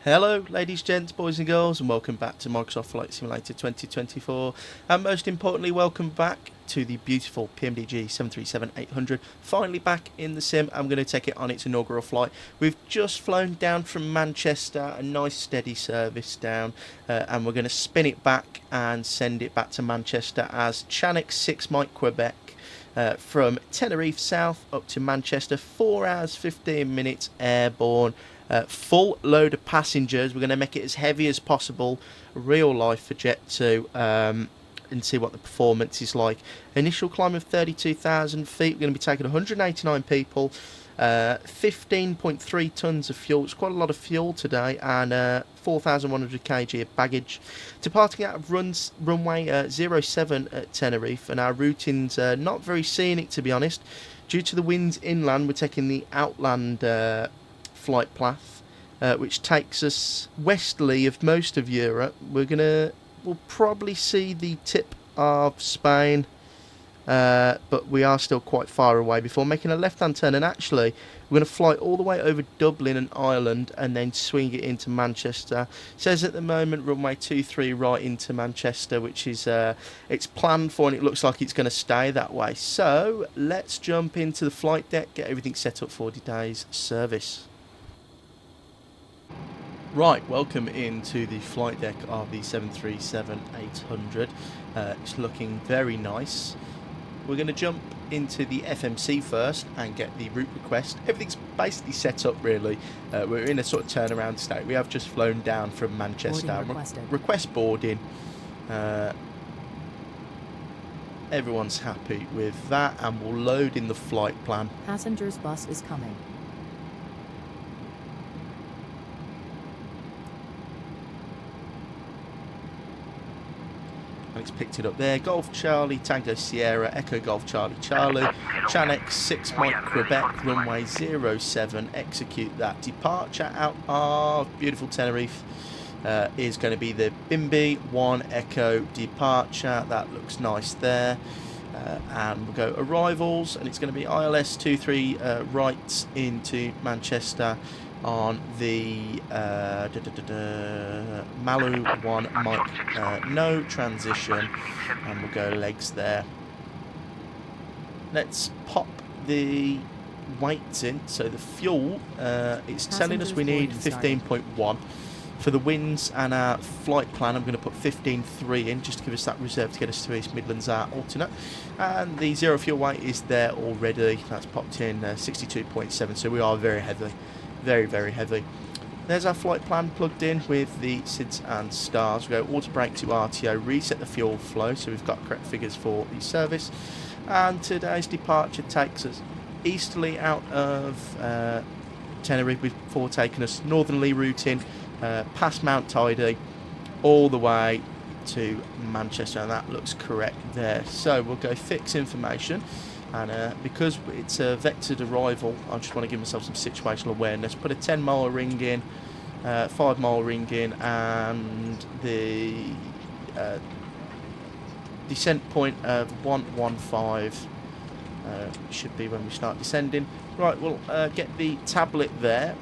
Hello ladies, gents, boys and girls, and welcome back to Microsoft Flight Simulator 2024, and most importantly welcome back to the beautiful PMDG 737-800, finally back in the sim. I'm going to take it on its inaugural flight. We've just flown down from Manchester, a nice steady service down, and we're going to spin it back and send it back to Manchester as Channix 6 Mike Quebec. From Tenerife South up to Manchester, 4 hours 15 minutes airborne, full load of passengers. We're going to make it as heavy as possible, real life for Jet2, and see what the performance is like. Initial climb of 32,000 feet. We're going to be taking 189 people, 15.3 tonnes of fuel. It's quite a lot of fuel today, and 4,100 kg of baggage. Departing out of runway 07 at Tenerife, and our routing's not very scenic, to be honest. Due to the winds inland, we're taking the outland flight path, which takes us westerly of most of Europe. We'll probably see the tip of Spain, but we are still quite far away before making a left-hand turn, and actually we're going to fly all the way over Dublin and Ireland and then swing it into Manchester. It says at the moment runway 23 right into Manchester, which is it's planned for, and it looks like it's going to stay that way. So let's jump into the flight deck, get everything set up for today's service. Right, welcome into the flight deck of the 737-800. It's looking very nice. We're going to jump into the FMC first and get the route request. Everything's basically set up really. We're in a sort of turnaround state. We have just flown down from Manchester. Request boarding. Everyone's happy with that, and we'll load in the flight plan. Passengers bus is coming. And it's picked it up there. Golf Charlie Tango Sierra Echo Golf Charlie Charlie Channix 6 Mike Quebec runway 07. Execute that. Departure out of beautiful Tenerife is going to be the Bimby 1 Echo departure. That looks nice there. And we'll go arrivals, and it's going to be ILS 23 right into Manchester on the Malu 1 Mike, no transition, and we'll go legs there. Let's pop the weights in. So the fuel, it's telling us we need 15.1 for the winds, and our flight plan I'm going to put 15.3 in just to give us that reserve to get us to East Midlands alternate, and the zero fuel weight is there already. That's popped in 62.7, so we are very heavy. Very, very heavy. There's our flight plan plugged in with the SIDS and stars. We go auto brake to RTO, reset the fuel flow, so we've got correct figures for the service. And today's departure takes us easterly out of Tenerife before taking us northerly routing past Mount Tidy all the way to Manchester, and that looks correct there. So we'll go fix information. And because it's a vectored arrival, I just want to give myself some situational awareness. Put a 10-mile ring in, 5-mile ring in, and the descent point of 115 should be when we start descending. Right, we'll get the tablet there,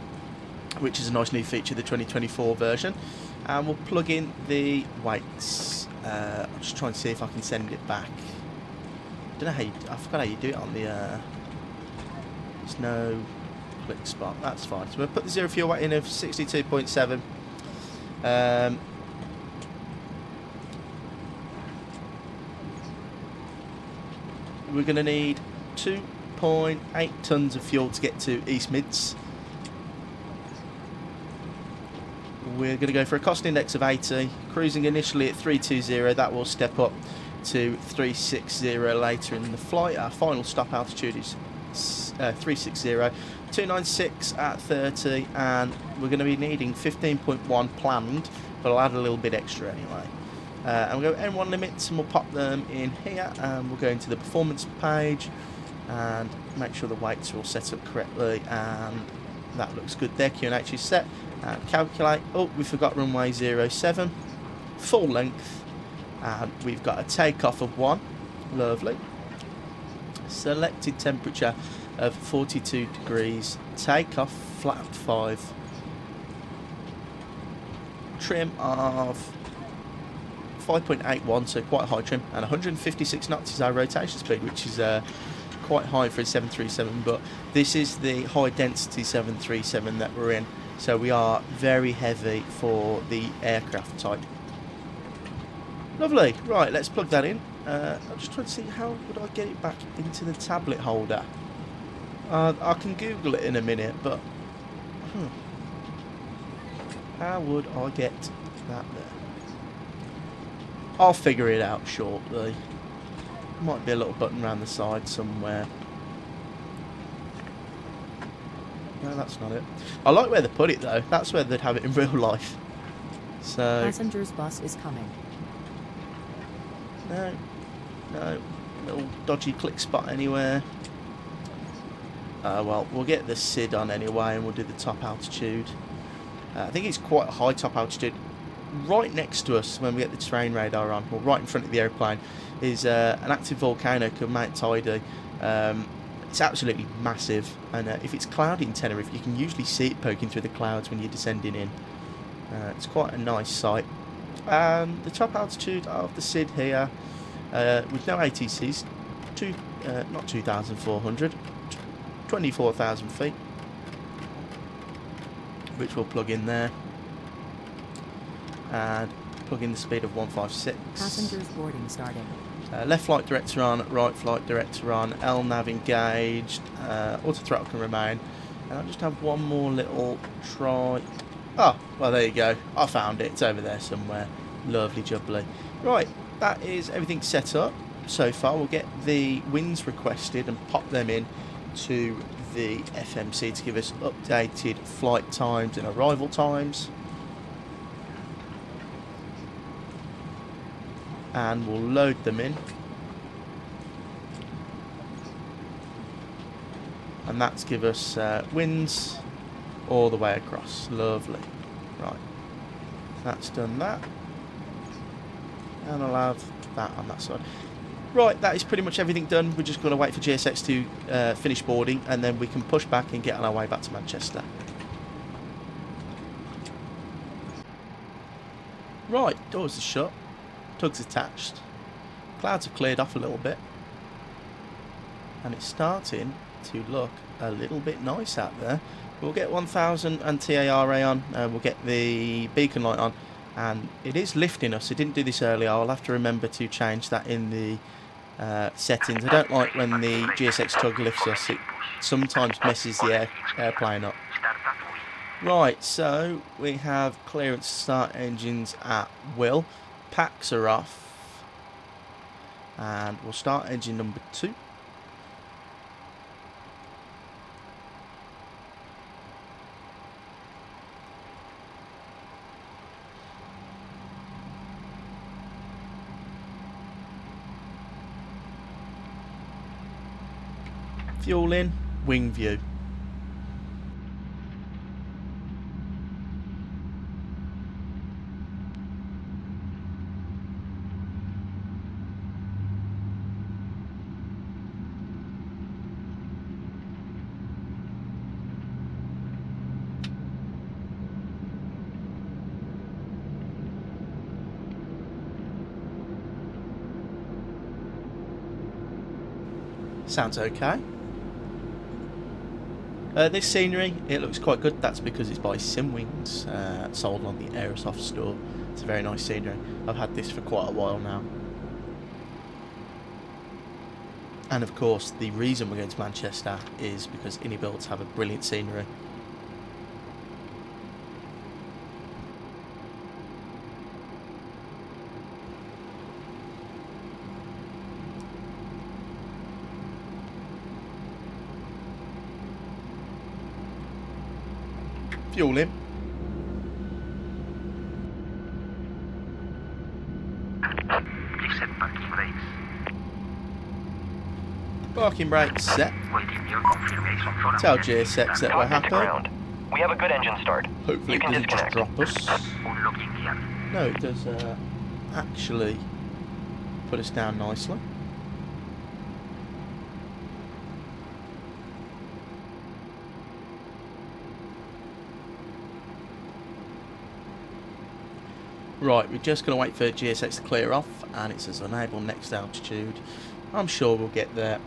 which is a nice new feature, the 2024 version, and we'll plug in the weights. I'll just try and see if I can send it back. I don't know I forgot how you do it on the there's no click spot. That's fine. So we'll put the zero fuel weight in of 62.7. We're going to need 2.8 tonnes of fuel to get to East Mids. We're going to go for a cost index of 80, cruising initially at 320. That will step up to 360 later in the flight. Our final stop altitude is 360, 296 at 30, and we're going to be needing 15.1 planned, but I'll add a little bit extra anyway. And we'll go N1 limits, and we'll pop them in here, and we'll go into the performance page and make sure the weights are all set up correctly, and that looks good there. QNH is set, and calculate. Oh, we forgot runway 07, full length. And we've got a takeoff of 1, lovely. Selected temperature of 42 degrees, takeoff flat 5. trim of 5.81, so quite a high trim, and 156 knots is our rotation speed, which is quite high for a 737, but this is the high density 737 that we're in, so we are very heavy for the aircraft type. Lovely. Right, let's plug that in. I'm just trying to see how would I get it back into the tablet holder. I can Google it in a minute, but how would I get that there? I'll figure it out shortly. Might be a little button around the side somewhere. No, that's not it. I like where they put it though. That's where they'd have it in real life. So Passenger's bus is coming. no, little dodgy click spot anywhere. Well, we'll get the SID on anyway, and we'll do the top altitude. I think it's quite a high top altitude. Right next to us, when we get the terrain radar on, or right in front of the airplane, is an active volcano called Mount Tidey. It's absolutely massive, and if it's cloudy in Tenerife, you can usually see it poking through the clouds when you're descending in. It's quite a nice sight. The top altitude of the SID here, with no ATCs, not 2,400, 24,000 feet, which we'll plug in there. And plug in the speed of 156. Passengers boarding starting. Left flight director on, right flight director on, LNAV engaged, auto throttle can remain. And I'll just have one more little try. Oh, well there you go. I found it. It's over there somewhere. Lovely jubbly. Right, that is everything set up so far. We'll get the winds requested and pop them in to the FMC to give us updated flight times and arrival times. And we'll load them in, and that's give us winds all the way across. Lovely. Right, that's done that, and I'll have that on that side. Right, that is pretty much everything done. We're just going to wait for GSX to finish boarding, and then we can push back and get on our way back to Manchester. Right, doors are shut. Tugs attached. Clouds have cleared off a little bit, and it's starting to look a little bit nice out there. We'll get 1000 and TARA on, we'll get the beacon light on, and it is lifting us. I didn't do this earlier. I'll have to remember to change that in the settings. I don't like when the GSX tug lifts us. It sometimes messes the airplane up. Right, so we have clearance to start engines at will. Packs are off, and we'll start engine number 2. Fuel in, wing view. Sounds okay. This scenery, it looks quite good. That's because it's by Simwings, sold on the Aerosoft store. It's a very nice scenery. I've had this for quite a while now. And of course, the reason we're going to Manchester is because iniBuilds have a brilliant scenery. Fuel in. Please set parking brakes. Parking brakes set. Waiting your confirmation from Tell GSX that we're Cockpit to happy. ground. We have a good engine start. Hopefully it You can doesn't just disconnect. drop us. unlocking gear. No, it does actually put us down nicely. Right, we're just going to wait for GSX to clear off, and it says enable next altitude. I'm sure we'll get there.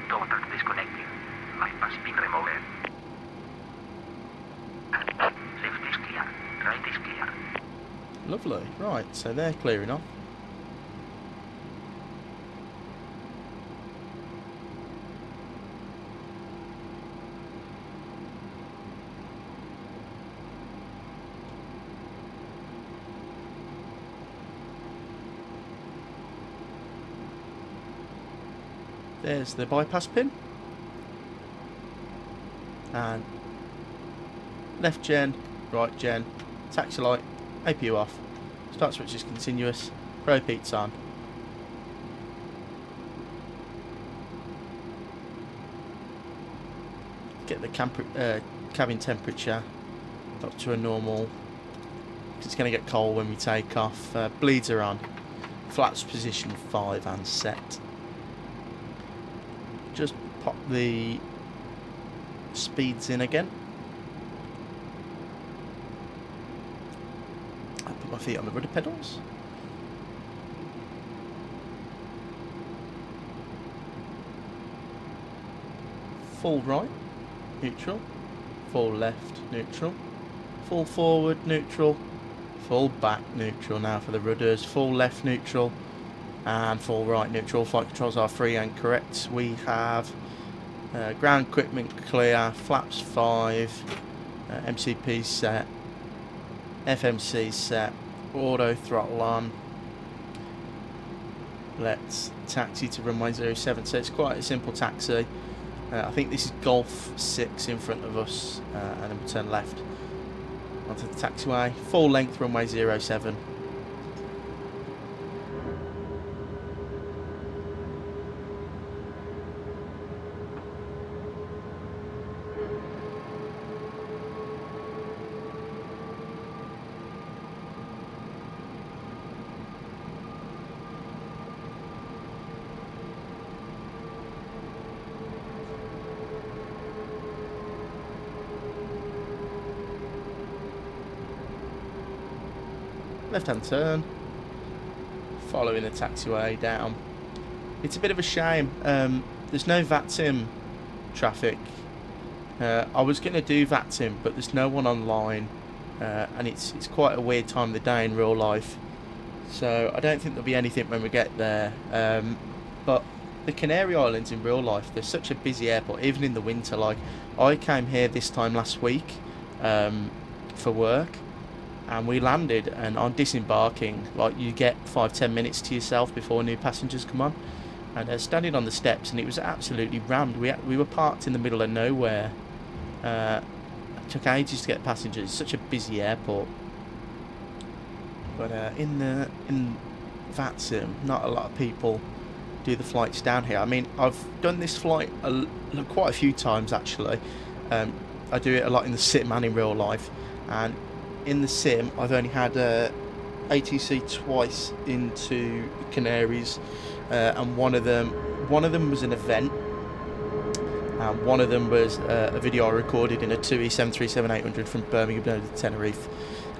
Contact disconnected. Bypass pin remover. Left is clear. Right is clear. Lovely. Right, so they're clearing off. There's the bypass pin. And left gen, right gen, taxi light, APU off, start switch is continuous, pro peats on. Get the cabin temperature up to a normal, 'cause it's going to get cold when we take off. Bleeds are on, flaps position 5 and set. Just pop the speeds in again. I put my feet on the rudder pedals. Full right, neutral. Full left, neutral. Full forward, neutral. Full back, neutral now for the rudders. Full left, neutral. And full right, neutral. Flight controls are free and correct. We have ground equipment clear, flaps 5, MCP set, FMC set, auto throttle on. Let's taxi to runway 07. So it's quite a simple taxi. I think this is Golf 6 in front of us, and then we'll turn left onto the taxiway. Full length runway 07. Left hand turn, following the taxiway down. It's a bit of a shame, there's no VATSIM traffic. I was going to do VATSIM, but there's no one online, and it's quite a weird time of the day in real life, so I don't think there'll be anything when we get there. But the Canary Islands in real life, they're such a busy airport, even in the winter. Like, I came here this time last week for work, and we landed, and on disembarking, like, you get 5-10 minutes to yourself before new passengers come on, and standing on the steps, and it was absolutely rammed. We were parked in the middle of nowhere. It took ages to get passengers. It's such a busy airport. But in VATSIM, not a lot of people do the flights down here. I mean, I've done this flight quite a few times actually. I do it a lot in the sim and in real life, and in the sim I've only had ATC twice into Canaries, and one of them was an event, and one of them was a video I recorded in a 2E 737-800 from Birmingham down to Tenerife,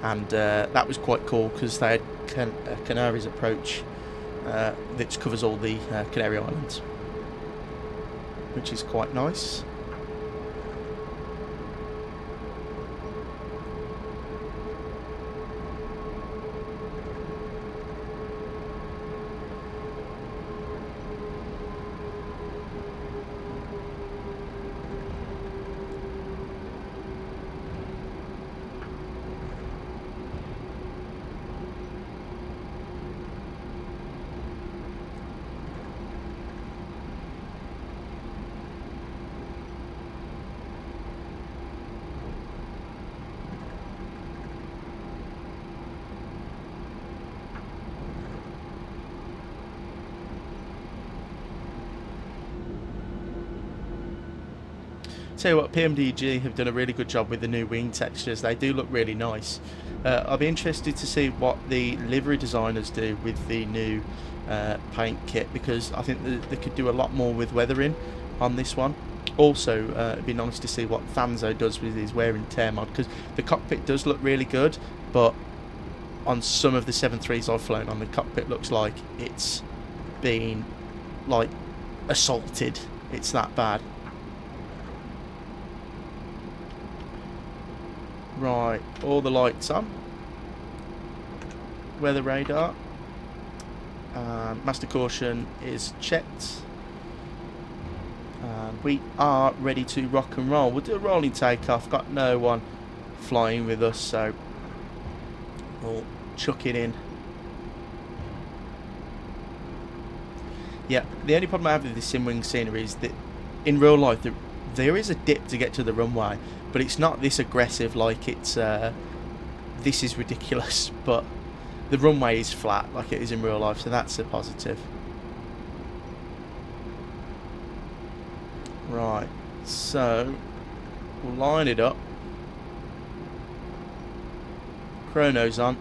and that was quite cool because they had Canaries approach that covers all the Canary Islands, which is quite nice. Tell you what, PMDG have done a really good job with the new wing textures. They do look really nice. I'll be interested to see what the livery designers do with the new paint kit, because I think they could do a lot more with weathering on this one. Also, it'd be nice to see what Fanzo does with his wear and tear mod, because the cockpit does look really good, but on some of the 7.3s I've flown on, the cockpit looks like it's been like assaulted. It's that bad. Right, all the lights on. Weather radar. Master caution is checked. And we are ready to rock and roll. We'll do a rolling takeoff. Got no one flying with us, so we'll chuck it in. Yeah, the only problem I have with this sim-wing scenery is that in real life there is a dip to get to the runway, but it's not this aggressive like it's this is ridiculous, but the runway is flat like it is in real life, so that's a positive. Right, so we'll line it up. Chrono's on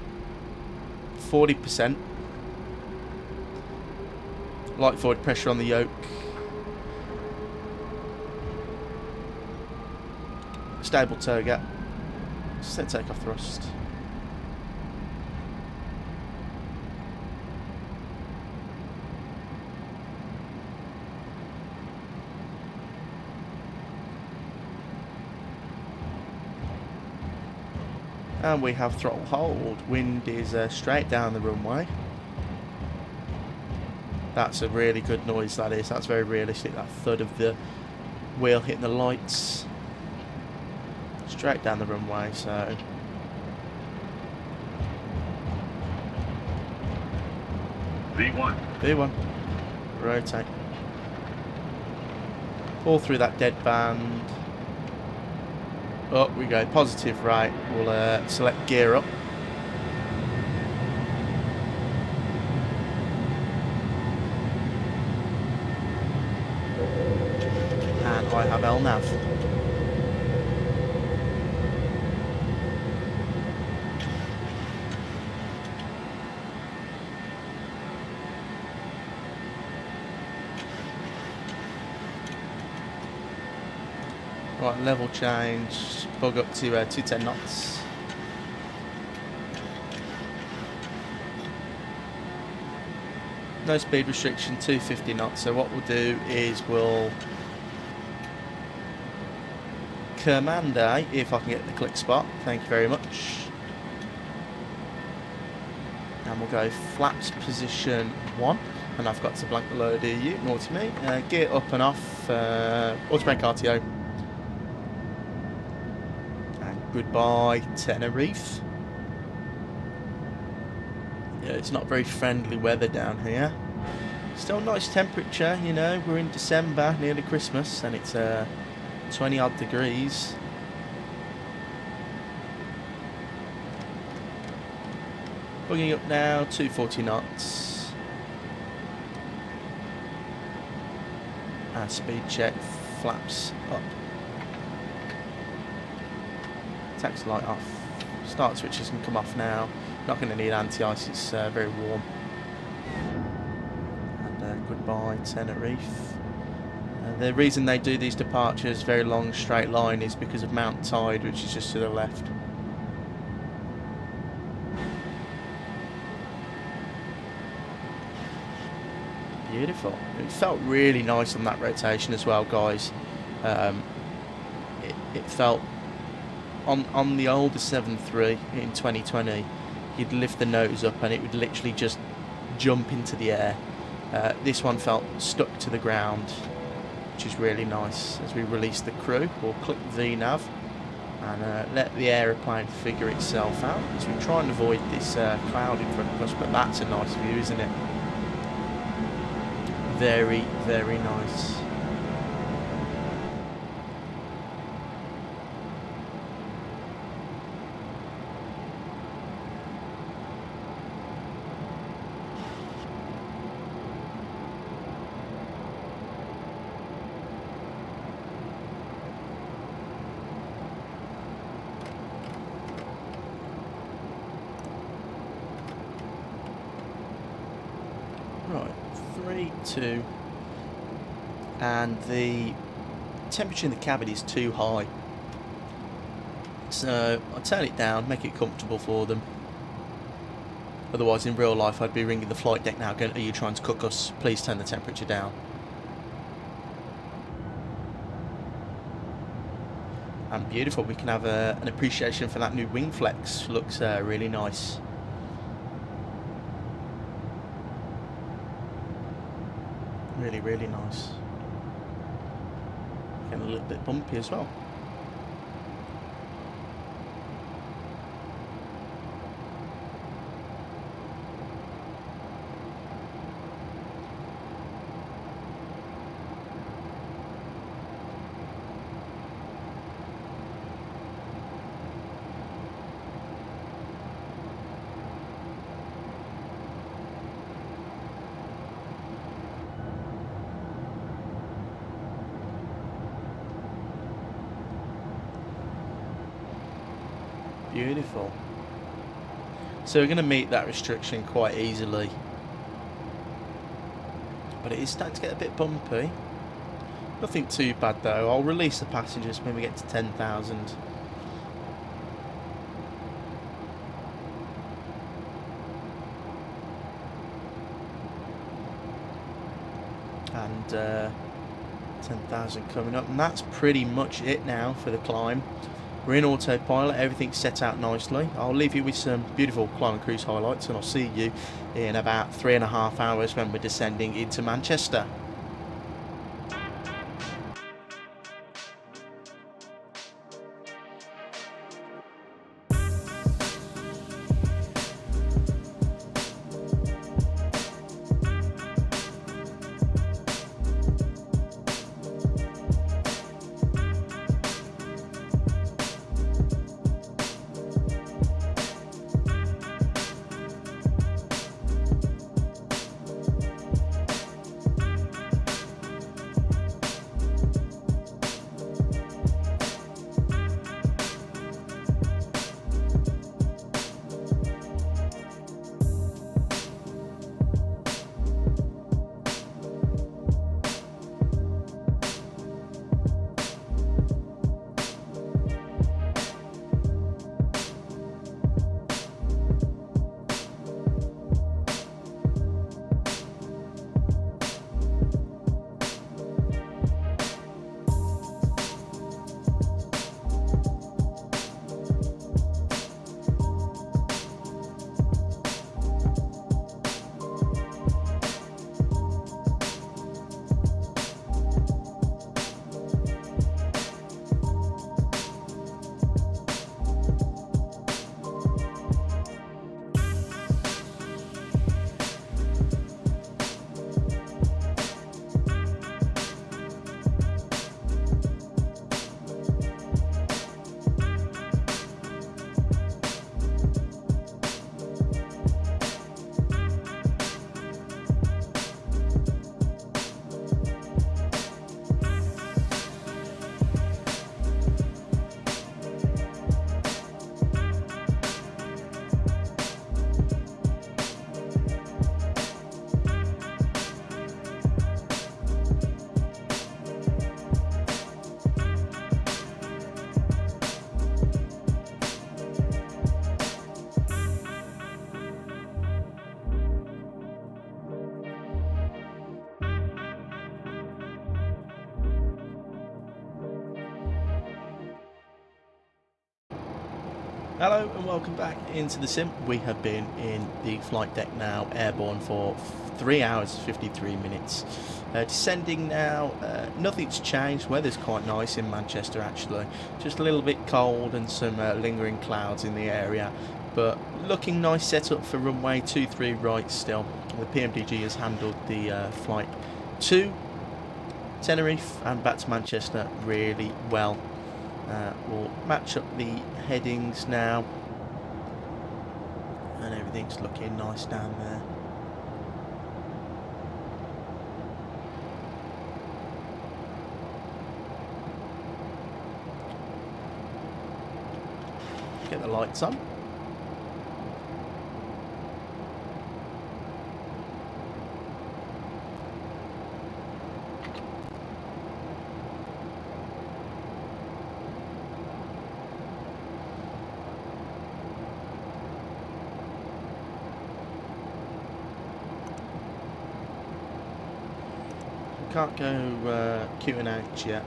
40%. Light forward pressure on the yoke. Stable tow gap. Set takeoff thrust. And we have throttle hold. Wind is straight down the runway. That's a really good noise, that is. That's very realistic, that thud of the wheel hitting the lights. Straight down the runway, so... V1. V1. Rotate. Pull through that dead band. Up we go, positive right. We'll select gear up. And I have LNAV. Right, level change, bug up to 210 knots. No speed restriction, 250 knots. So what we'll do is we'll command A, if I can get the click spot. Thank you very much. And we'll go flaps position 1. And I've got to blank below DU, naughty me. Gear up and off, auto brake RTO. Goodbye, Tenerife. Yeah, it's not very friendly weather down here. Still nice temperature, you know. We're in December, nearly Christmas, and it's 20 odd degrees. Bugging up now, 240 knots. And speed check, flaps up. Taxi light off. Start switches can come off now. Not going to need anti-ice, it's very warm. And goodbye Tenerife. The reason they do these departures very long straight line is because of Mount Tide, which is just to the left. Beautiful. It felt really nice on that rotation as well, guys. It felt on the older 7.3 in 2020, you'd lift the nose up and it would literally just jump into the air. This one felt stuck to the ground, which is really nice. As we release the crew, we'll click VNav and let the aeroplane figure itself out as we try and avoid this cloud in front of us, but that's a nice view, isn't it? Very, very nice. 3, 2, and the temperature in the cabin is too high. So I'll turn it down, make it comfortable for them. Otherwise, in real life, I'd be ringing the flight deck now going, "Are you trying to cook us? Please turn the temperature down." And beautiful, we can have an appreciation for that new wing flex. Looks really nice. Really, really nice. Getting a little bit bumpy as well. Beautiful. So we're going to meet that restriction quite easily. But it is starting to get a bit bumpy. Nothing too bad though. I'll release the passengers when we get to 10,000. And 10,000 coming up. And that's pretty much it now for the climb. We're in autopilot, everything's set out nicely. I'll leave you with some beautiful climb and cruise highlights, and I'll see you in about 3.5 hours when we're descending into Manchester. Hello and welcome back into the sim. We have been in the flight deck now, airborne for 3 hours 53 minutes. Descending now, nothing's changed. Weather's quite nice in Manchester actually. Just a little bit cold and some lingering clouds in the area. But looking nice setup for runway 23 right still. The PMDG has handled the flight to Tenerife and back to Manchester really well. We'll match up the headings now, and everything's looking nice down there. Get the lights on. Can't go Q and H yet.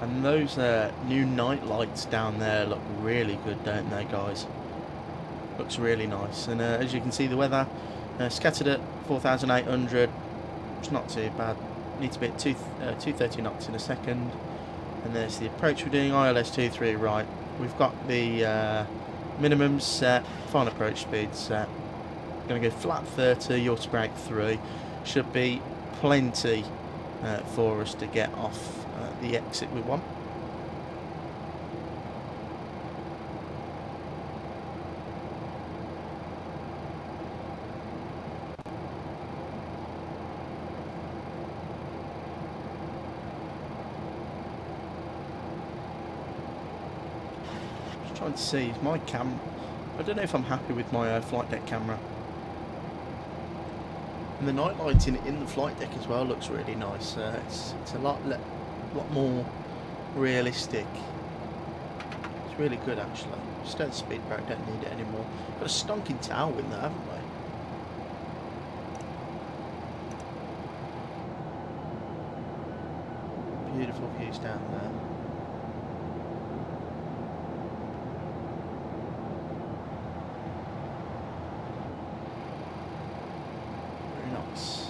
And those new night lights down there look really good, don't they, guys? Looks really nice. And as you can see, the weather scattered at 4,800. It's not too bad. Need to be at 230 knots in a second. And there's the approach we're doing, ILS 23 right. We've got the minimum set, final approach speed set. Going to go flat 30, yaw to brake 3. Should be plenty for us to get off the exit we want. Just trying to see, is my cam... I don't know if I'm happy with my flight deck camera. And the night lighting in the flight deck as well looks really nice. It's a lot more realistic. It's really good actually. Just don't speed brake, don't need it anymore. Got a stonking tailwind there, haven't we? Beautiful views down there. Nice.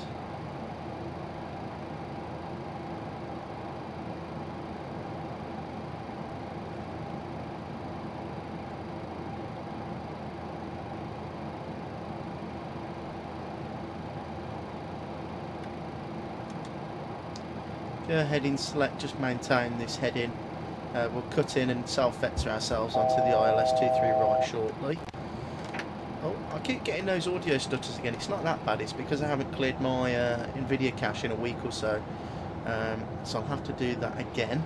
Go heading select, just maintain this heading. We'll cut in and self-vector ourselves onto the ILS 23 right shortly. Oh, I keep getting those audio stutters again. It's not that bad, it's because I haven't cleared my NVIDIA cache in a week or so. So I'll have to do that again.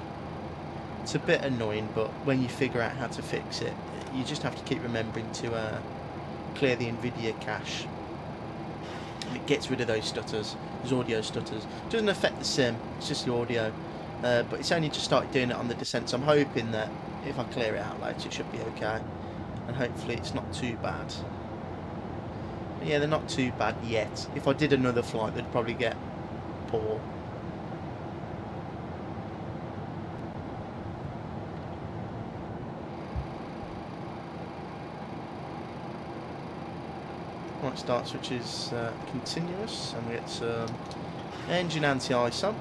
It's a bit annoying, but when you figure out how to fix it, you just have to keep remembering to clear the NVIDIA cache. And it gets rid of those stutters, those audio stutters. It doesn't affect the sim, it's just the audio. But it's only just started doing it on the descent, so I'm hoping that if I clear it out later, it should be okay. And hopefully it's not too bad. But yeah, they're not too bad yet. If I did another flight, they'd probably get poor. Right, start switch is continuous, and we get some engine anti-ice on.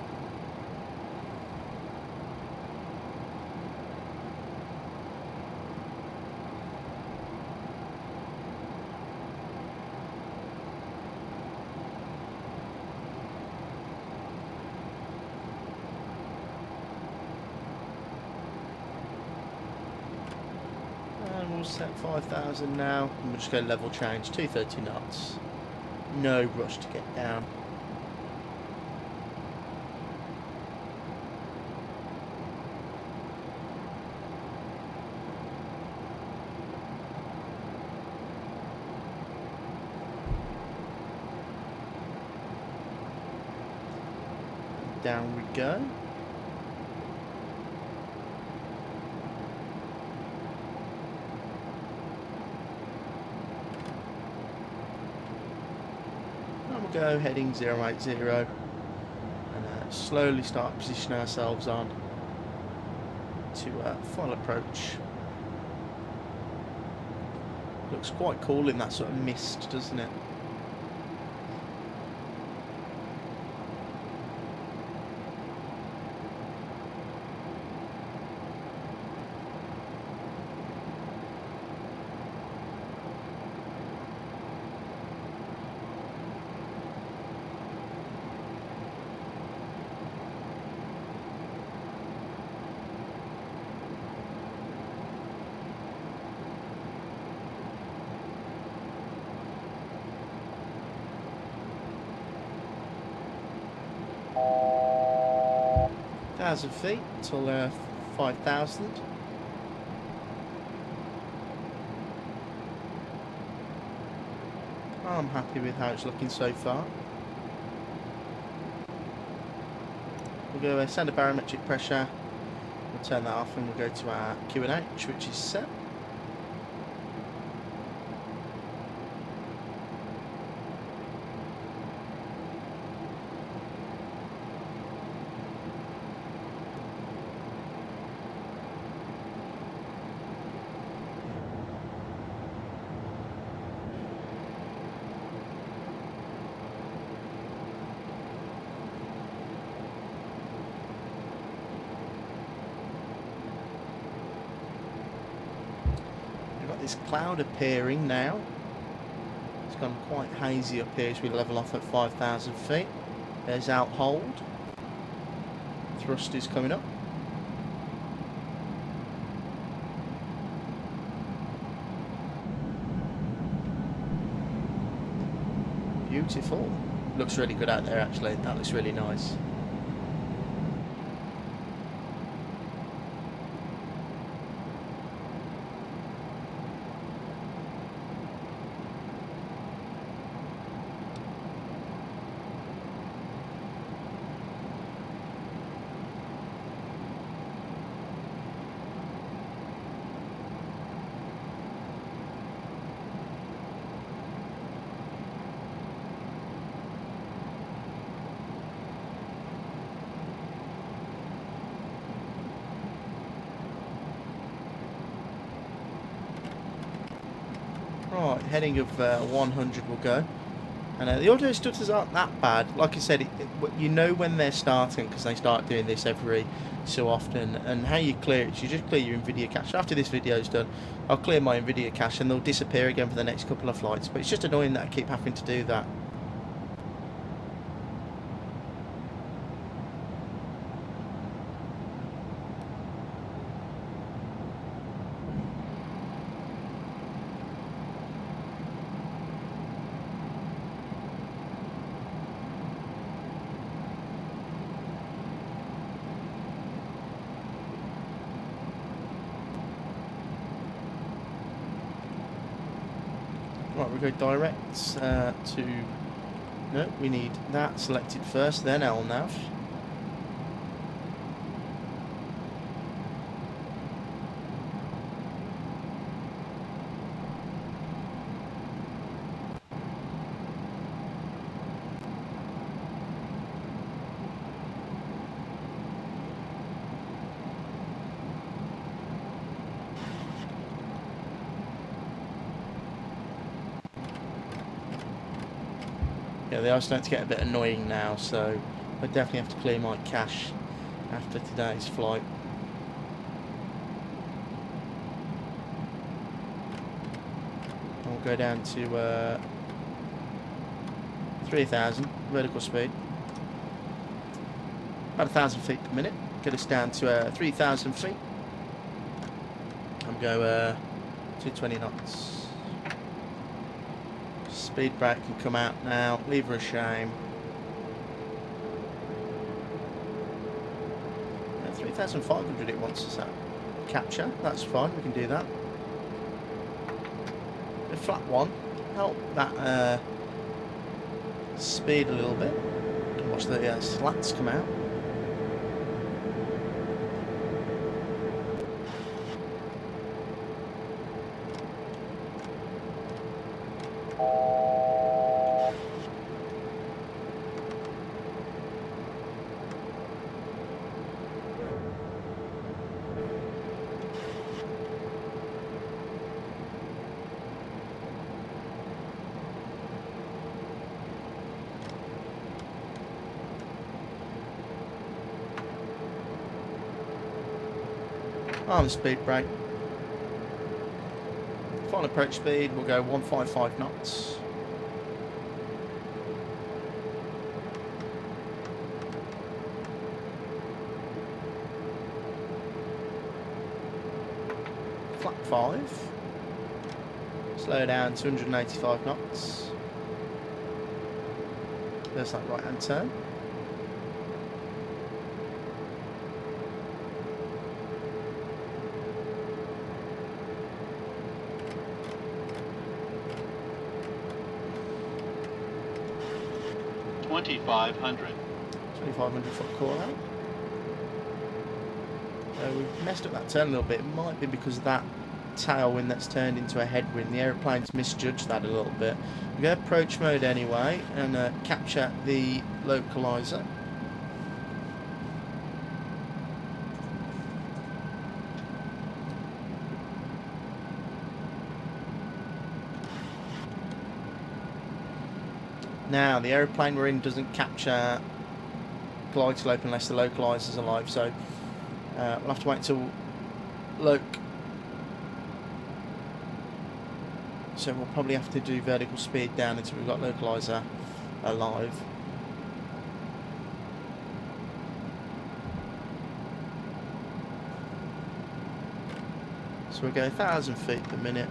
And we'll set 5,000 now, and we'll just go level change, 230 knots. No rush to get down. Down we go. And we'll go heading 080 and slowly start positioning ourselves on to final approach. Looks quite cool in that sort of mist, doesn't it? feet till 5,000. I'm happy with how it's looking so far. We'll go standard barometric pressure. Turn that off and we'll go to our Q&H, which is set. This cloud appearing now. It's gone quite hazy up here as we level off at 5,000 feet. There's out hold. Thrust is coming up. Beautiful. Looks really good out there actually. That looks really nice. Right, heading of 100 will go. And the audio stutters aren't that bad. Like I said, you know when they're starting because they start doing this every so often. And how you clear it, you just clear your NVIDIA cache. After this video is done, I'll clear my NVIDIA cache and they'll disappear again for the next couple of flights. But it's just annoying that I keep having to do that. Right, we'll go direct to... No, we need that selected first, then LNAV. Yeah, they are starting to get a bit annoying now, so I definitely have to clear my cache after today's flight. We'll go down to 3,000 vertical speed. About 1,000 feet per minute. Get us down to 3,000 feet. And go 220 knots. Speed brake can come out now, leave her a shame. 3,500 it wants us at. Capture, that's fine, we can do that. A flat one, help that speed a little bit. Watch the slats come out. Arm speed brake. Final approach speed, we'll go 155 knots. Flap 5. Slow down 285 knots. There's that right hand turn. $2,500. 2,500 foot call out. We've messed up that turn a little bit. It might be because of that tailwind that's turned into a headwind. The aeroplane's misjudged that a little bit. We go approach mode anyway and capture the localizer. Now, the aeroplane we're in doesn't capture glide slope unless the localizer's alive, so we'll have to wait until loc. So we'll probably have to do vertical speed down until we've got localizer alive. So we'll go 1,000 feet per minute.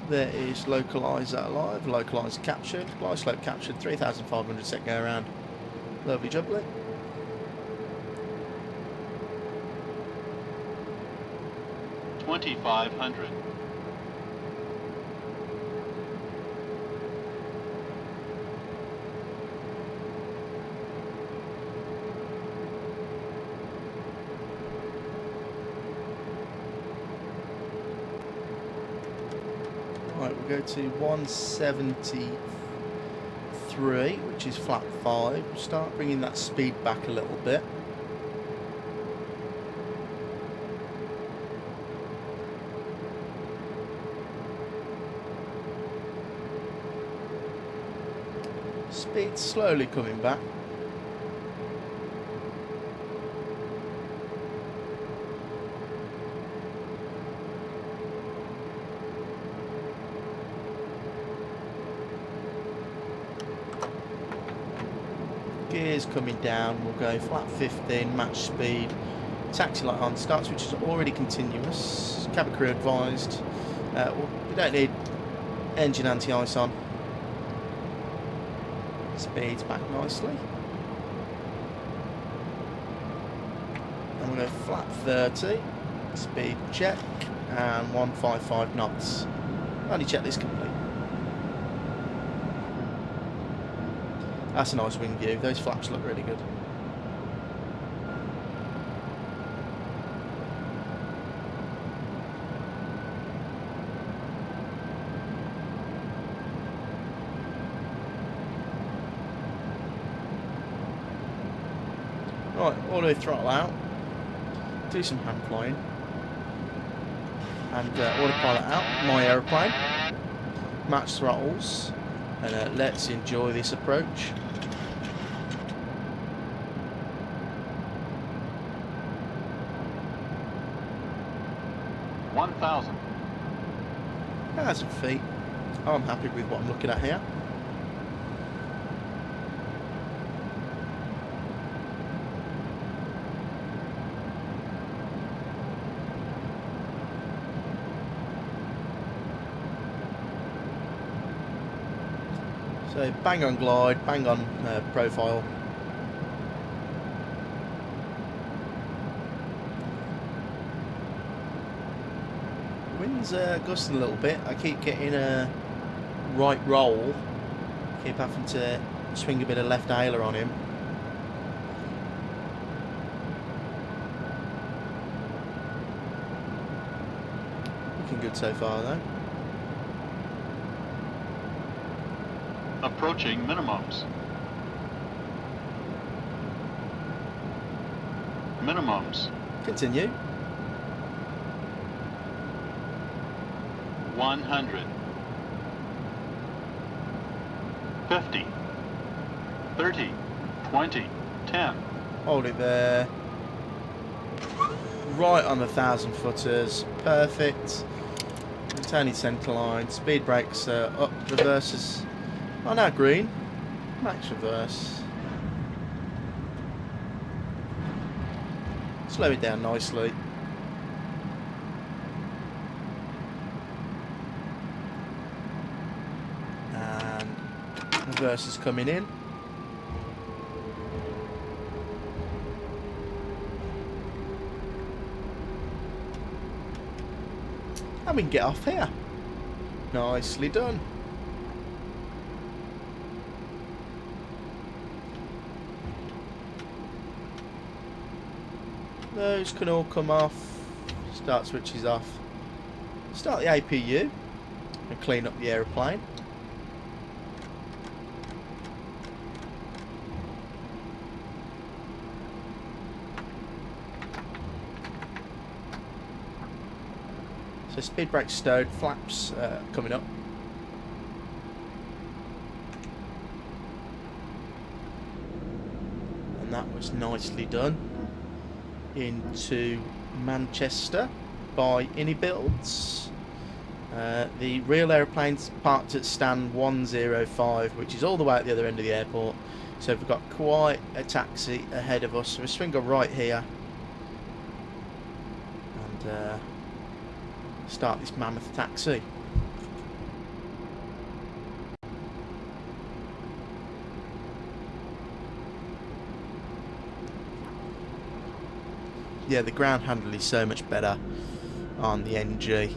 There is localizer alive, localizer captured, glide slope captured, 3,500 set go around. Lovely jubbly. $2,500. Right, we'll go to 173, which is flat 5. We'll start bringing that speed back a little bit. Speed slowly coming back. Gears coming down, we'll go flat 15, match speed, taxi light on, start switch is already continuous, cabin crew advised, we don't need engine anti-ice on, speed's back nicely, and we'll go flat 30, speed check, and 155 knots, only checklist complete. That's a nice wing view. Those flaps look really good. Right, auto throttle out. Do some hand flying. And autopilot out. My aeroplane. Match throttles. And let's enjoy this approach. $1,000. 1,000 feet. I'm happy with what I'm looking at here. So bang on glide, bang on profile. Wind's gusting a little bit. I keep getting a right roll. Keep having to swing a bit of left ailer on him. Looking good so far though. Approaching minimums. Minimums. Continue. 100. 50. 30. 20. 10. Hold it there. Right on the 1,000 footers. Perfect. Returning centre line. Speed brakes up. Reverses. Oh, now green. Max reverse. Slow it down nicely. And reverse is coming in. And we can get off here. Nicely done. Those can all come off. Start switches off. Start the APU and clean up the aeroplane. So speed brake stowed, flaps coming up. And that was nicely done. Into Manchester by iniBuilds. The real aeroplane's parked at stand 105, which is all the way at the other end of the airport. So we've got quite a taxi ahead of us. So we swing right here and start this mammoth taxi. Yeah, the ground handle is so much better on the NG.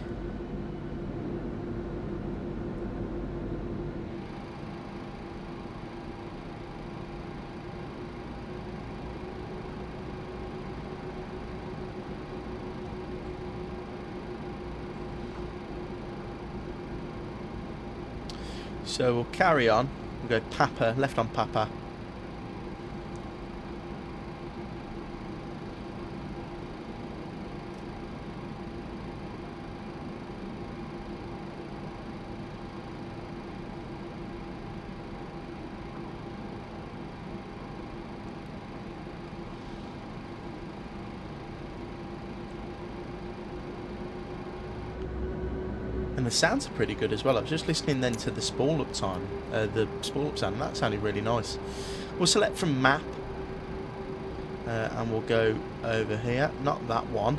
So we'll carry on. We'll go Papa, left on Papa. And the sounds are pretty good as well. I was just listening then to the spool up time, the spool up sound, and that sounded really nice. We'll select from map, and we'll go over here. Not that one.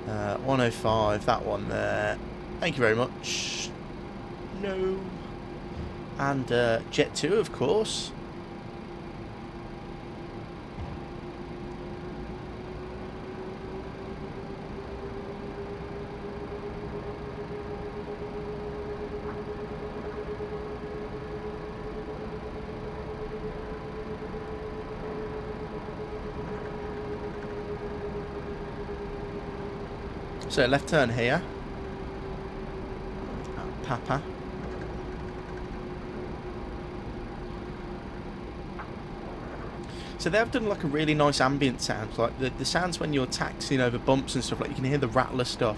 105, that one there. Thank you very much. No. And Jet2, of course. So left turn here. Papa. So they've done like a really nice ambient sound, like the sounds when you're taxiing over bumps and stuff, like you can hear the rattler stuff.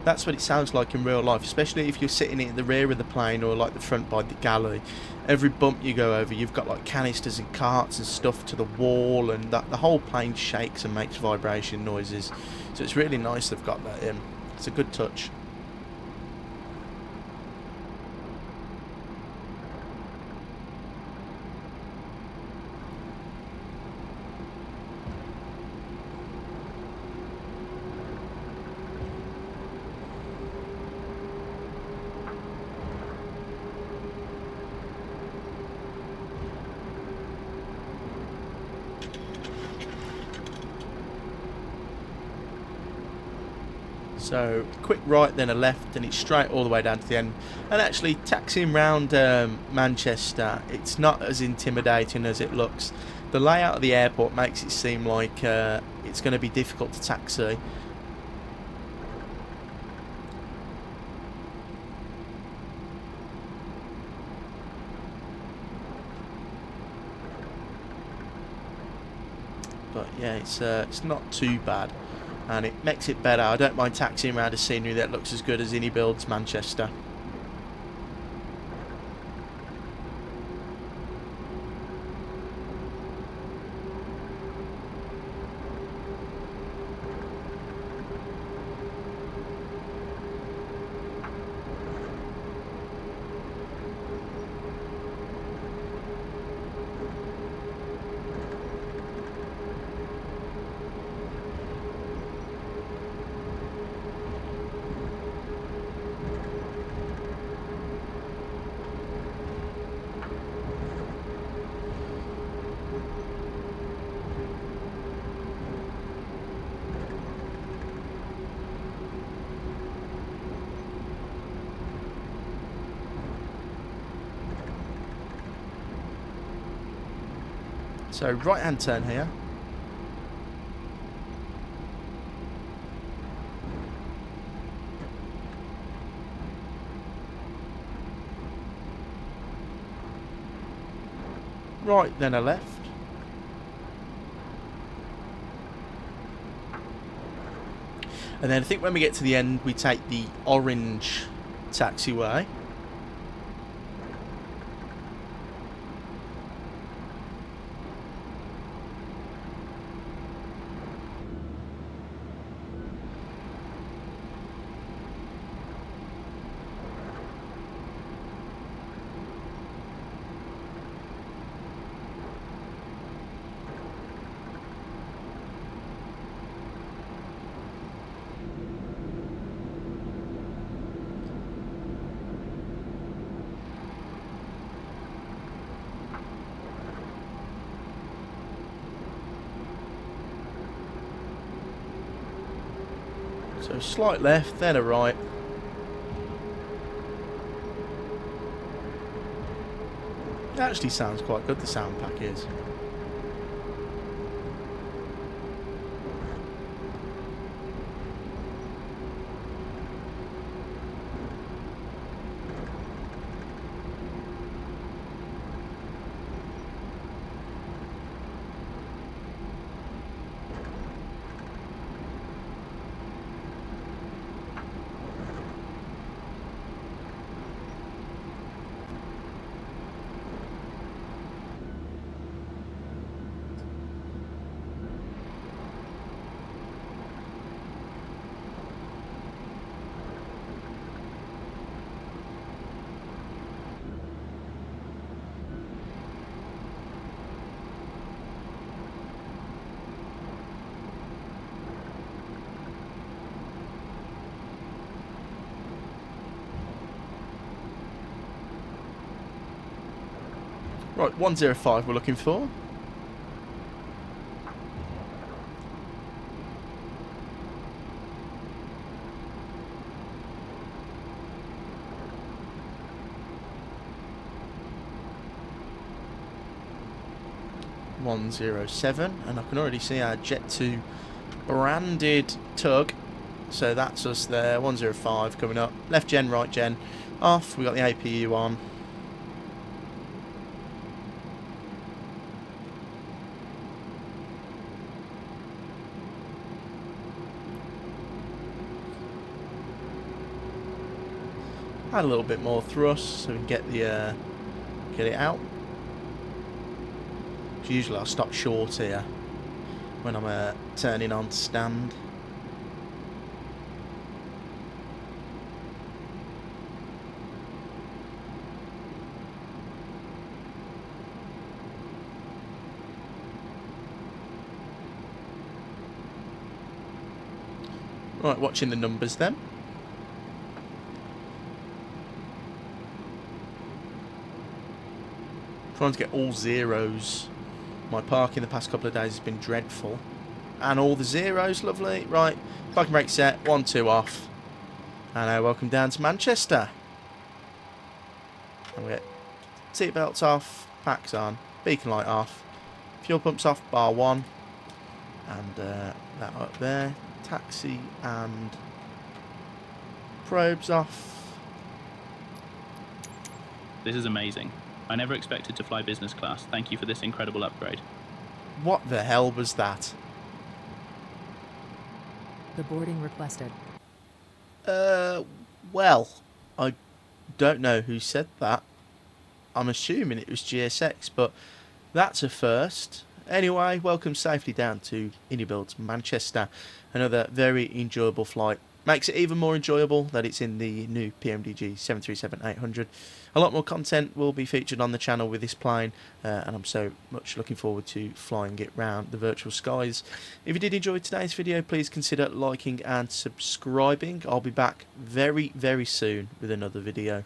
That's what it sounds like in real life, especially if you're sitting at the rear of the plane or like the front by the galley. Every bump you go over, you've got like canisters and carts and stuff to the wall, and the whole plane shakes and makes vibration noises. So it's really nice they've got that in. It's a good touch. So quick right, then a left, and it's straight all the way down to the end. And actually, taxiing round Manchester, it's not as intimidating as it looks. The layout of the airport makes it seem like it's going to be difficult to taxi. But yeah, it's not too bad. And it makes it better. I don't mind taxiing around a scenery that looks as good as iniBuilds Manchester. So right hand turn here. Right, then a left. And then I think when we get to the end, we take the orange taxiway. So slight left, then a right. It actually sounds quite good, the sound pack is. Right, 105 we're looking for. .107, and I can already see our Jet2 branded tug, so that's us there. 105 coming up. Left gen, right gen, off. We got the APU on. Add a little bit more thrust so we can get the get it out. Usually I'll stop short here when I'm turning on stand. Right, watching the numbers then. Trying to get all zeros. My parking the past couple of days has been dreadful. And all the zeros, lovely. Right, parking brake set, 1, 2 off. And welcome down to Manchester. And we get seatbelts off, packs on, beacon light off, fuel pumps off, bar 1. And that up there. Taxi and probes off. This is amazing. I never expected to fly business class. Thank you for this incredible upgrade. What the hell was that? The boarding requested. Well, I don't know who said that. I'm assuming it was GSX, but that's a first. Anyway, welcome safely down to iniBuilds Manchester. Another very enjoyable flight. Makes it even more enjoyable that it's in the new PMDG 737-800. A lot more content will be featured on the channel with this plane, and I'm so much looking forward to flying it round the virtual skies. If you did enjoy today's video, please consider liking and subscribing. I'll be back very, very soon with another video.